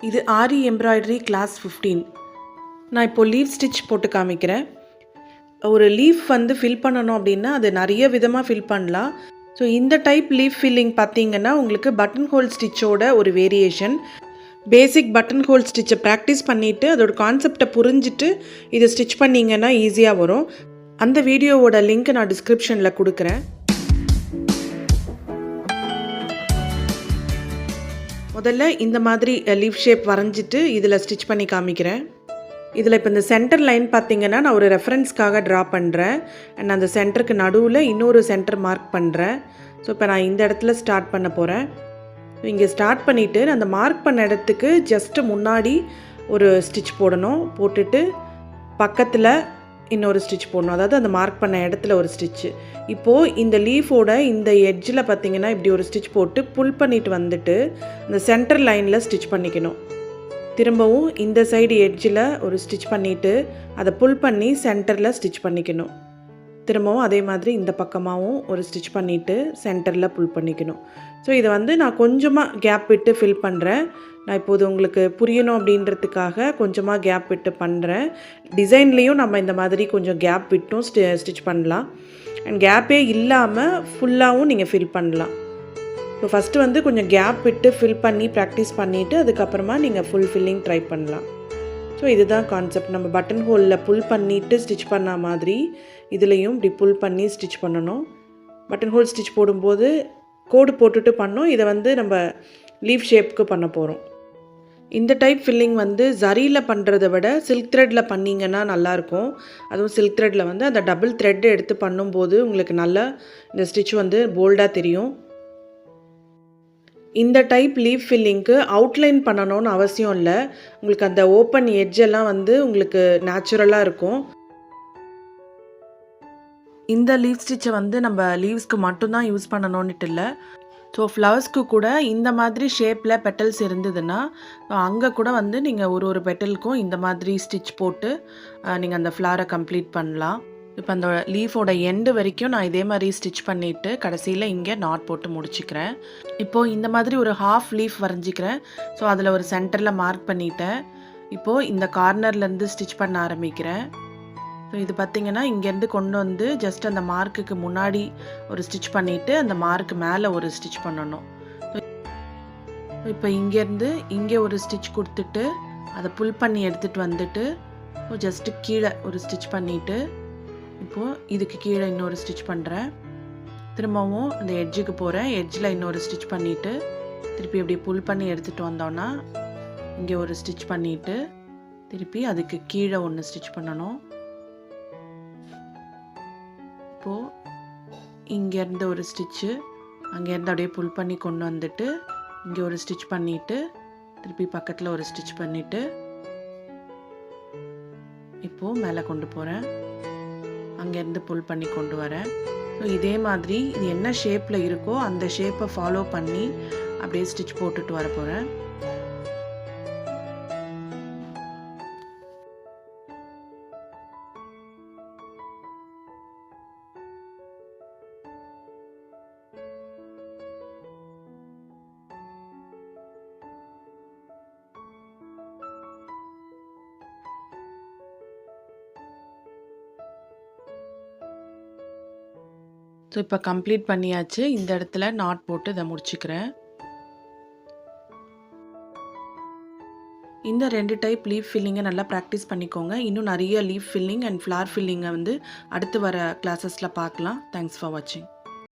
இது ஆரி embroidery class 15. நான் இப்போது லீஃப் ஸ்டிச் போட்டு காமிக்கிறேன். ஒரு லீஃப் வந்து ஃபில் பண்ணணும் அப்படின்னா அது நிறைய விதமாக ஃபில் பண்ணலாம். ஸோ இந்த டைப் லீஃப் ஃபில்லிங் பார்த்தீங்கன்னா உங்களுக்கு பட்டன் ஹோல் ஸ்டிச்சோட ஒரு வேரியேஷன். பேசிக் பட்டன் ஹோல் ஸ்டிச்சை ப்ராக்டிஸ் பண்ணிவிட்டு அதோட கான்செப்டை புரிஞ்சுட்டு இதை ஸ்டிச் பண்ணிங்கன்னா ஈஸியாக வரும். அந்த வீடியோவோட லிங்க் நான் டிஸ்கிரிப்ஷனில் கொடுக்குறேன். முதல்ல இந்த மாதிரி லீஃப் ஷேப் வரைஞ்சிட்டு இதில் ஸ்டிச் பண்ணி காமிக்கிறேன். இதில் இப்போ இந்த சென்டர் லைன் பார்த்திங்கன்னா நான் ஒரு ரெஃபரன்ஸ்க்காக ட்ரா பண்ணுறேன். அண்ட் அந்த சென்டருக்கு நடுவில் இன்னொரு சென்டர் மார்க் பண்ணுறேன். ஸோ இப்போ நான் இந்த இடத்துல ஸ்டார்ட் பண்ண போகிறேன். இங்கே ஸ்டார்ட் பண்ணிவிட்டு நான் அந்த மார்க் பண்ண இடத்துக்கு ஜஸ்ட்டு முன்னாடி ஒரு ஸ்டிச் போடணும். போட்டுட்டு பக்கத்தில் இன்னொரு ஸ்டிச் போடணும். அதாவது அந்த மார்க் பண்ண இடத்துல ஒரு ஸ்டிச்சு. இப்போது இந்த லீஃபோட இந்த எட்ஜில் பார்த்திங்கன்னா இப்படி ஒரு ஸ்டிச் போட்டு புல் பண்ணிட்டு வந்துட்டு இந்த சென்டர் லைனில் ஸ்டிச் பண்ணிக்கணும். திரும்பவும் இந்த சைடு எட்ஜில் ஒரு ஸ்டிச் பண்ணிவிட்டு அதை புல் பண்ணி சென்டரில் ஸ்டிச் பண்ணிக்கணும். திரும்பவும் அதே மாதிரி இந்த பக்கமாகவும் ஒரு ஸ்டிச் பண்ணிவிட்டு சென்டரில் புல் பண்ணிக்கணும். ஸோ இதை வந்து நான் கொஞ்சமாக கேப் விட்டு ஃபில் பண்ணுறேன். நான் இப்போது உங்களுக்கு புரியணும் அப்படின்றதுக்காக கொஞ்சமாக கேப் விட்டு பண்ணுறேன். டிசைன்லேயும் நம்ம இந்த மாதிரி கொஞ்சம் கேப் விட்டும் ஸ்டிச் பண்ணலாம். அண்ட் கேப்பே இல்லாமல் ஃபுல்லாகவும் நீங்கள் ஃபில் பண்ணலாம். இப்போ ஃபஸ்ட்டு வந்து கொஞ்சம் கேப் விட்டு ஃபில் பண்ணி ப்ராக்டிஸ் பண்ணிவிட்டு அதுக்கப்புறமா நீங்கள் ஃபுல் ஃபில்லிங் ட்ரை பண்ணலாம். ஸோ இதுதான் கான்செப்ட். நம்ம பட்டன் ஹோலில் புல் பண்ணிவிட்டு ஸ்டிச் பண்ண மாதிரி இதுலேயும் இப்படி புல் பண்ணி ஸ்டிச் பண்ணணும். பட்டன் ஹோல் ஸ்டிச் போடும்போது கோடு போட்டுட்டு பண்ணோம். இதை வந்து நம்ம லீஃப் ஷேப்புக்கு பண்ண போகிறோம். இந்த டைப் ஃபில்லிங் வந்து ஜரியில் பண்ணுறத விட சில்க் த்ரெட்டில் பண்ணிங்கன்னா நல்லாயிருக்கும். அதுவும் சில்க் த்ரெட்டில் வந்து அந்த டபுள் த்ரெட்டு எடுத்து பண்ணும்போது உங்களுக்கு நல்லா இந்த ஸ்டிச் வந்து போல்டாக தெரியும். இந்த டைப் லீஃப் ஃபில்லிங்க்கு அவுட்லைன் பண்ணணும்னு அவசியம் இல்லை. உங்களுக்கு அந்த ஓப்பன் எட்ஜெல்லாம் வந்து உங்களுக்கு நேச்சுரலாக இருக்கும். இந்த லீஃப் ஸ்டிச்சை வந்து நம்ம லீவ்ஸ்க்கு மட்டும்தான் யூஸ் பண்ணணும்னுட்டு இல்லை. ஸோ ஃப்ளவர்ஸ்க்கு கூட இந்த மாதிரி ஷேப்பில் பெட்டல்ஸ் இருந்ததுன்னா அங்கே கூட வந்து நீங்கள் ஒரு பெட்டலுக்கும் இந்த மாதிரி ஸ்டிச் போட்டு நீங்கள் அந்த ஃப்ளவரை கம்ப்ளீட் பண்ணலாம். இப்போ அந்த லீஃபோட எண்டு வரைக்கும் நான் இதே மாதிரி ஸ்டிச் பண்ணிவிட்டு கடைசியில் இங்கே நாட் போட்டு முடிச்சுக்கிறேன். இப்போது இந்த மாதிரி ஒரு ஹாஃப் லீஃப் வரைஞ்சிக்கிறேன். ஸோ அதில் ஒரு சென்டரில் மார்க் பண்ணிட்டேன். இப்போது இந்த கார்னர்லேருந்து ஸ்டிச் பண்ண ஆரம்பிக்கிறேன். ஸோ இது பார்த்திங்கன்னா இங்கேருந்து கொண்டு வந்து ஜஸ்ட் அந்த மார்க்குக்கு முன்னாடி ஒரு ஸ்டிச் பண்ணிவிட்டு அந்த மார்க்கு மேலே ஒரு ஸ்டிச் பண்ணணும். இப்போ இங்கேருந்து இங்கே ஒரு ஸ்டிச் கொடுத்துட்டு அதை புல் பண்ணி எடுத்துகிட்டு வந்துட்டு ஜஸ்ட்டு கீழே ஒரு ஸ்டிச் பண்ணிவிட்டு இப்போது இதுக்கு கீழே இன்னொரு ஸ்டிச் பண்ணுறேன். திரும்பவும் அந்த எட்ஜுக்கு போகிறேன். எட்ஜில் இன்னொரு ஸ்டிச் பண்ணிவிட்டு திருப்பி இப்படி புல் பண்ணி எடுத்துகிட்டு வந்தோன்னா இங்கே ஒரு ஸ்டிச் பண்ணிவிட்டு திருப்பி அதுக்கு கீழே ஒன்று ஸ்டிச் பண்ணணும். இப்போது இங்கேருந்து ஒரு ஸ்டிச்சு அங்கேருந்து அப்படியே புல் பண்ணி கொண்டு வந்துட்டு இங்கே ஒரு ஸ்டிச் பண்ணிவிட்டு திருப்பி பக்கத்தில் ஒரு ஸ்டிச் பண்ணிவிட்டு இப்போது மேலே கொண்டு போகிறேன். அங்கேருந்து புல் பண்ணி கொண்டு வரேன். ஸோ இதே மாதிரி இது என்ன ஷேப்பில் இருக்கோ அந்த ஷேப்பை ஃபாலோ பண்ணி அப்படியே ஸ்டிச் போட்டுட்டு வர போகிறேன். ஸோ இப்போ கம்ப்ளீட் பண்ணியாச்சு. இந்த இடத்துல நாட் போட்டு இதை முடிச்சுக்கிறேன். இந்த 2 டைப் லீஃப் ஃபில்லிங்கை நல்லா ப்ராக்டிஸ் பண்ணிக்கோங்க. இன்னும் நிறைய லீஃப் ஃபில்லிங் அண்ட் ஃப்ளார் ஃபில்லிங்கை வந்து அடுத்து வர கிளாஸஸில் பார்க்கலாம். தேங்க்ஸ் ஃபார் வாட்சிங்.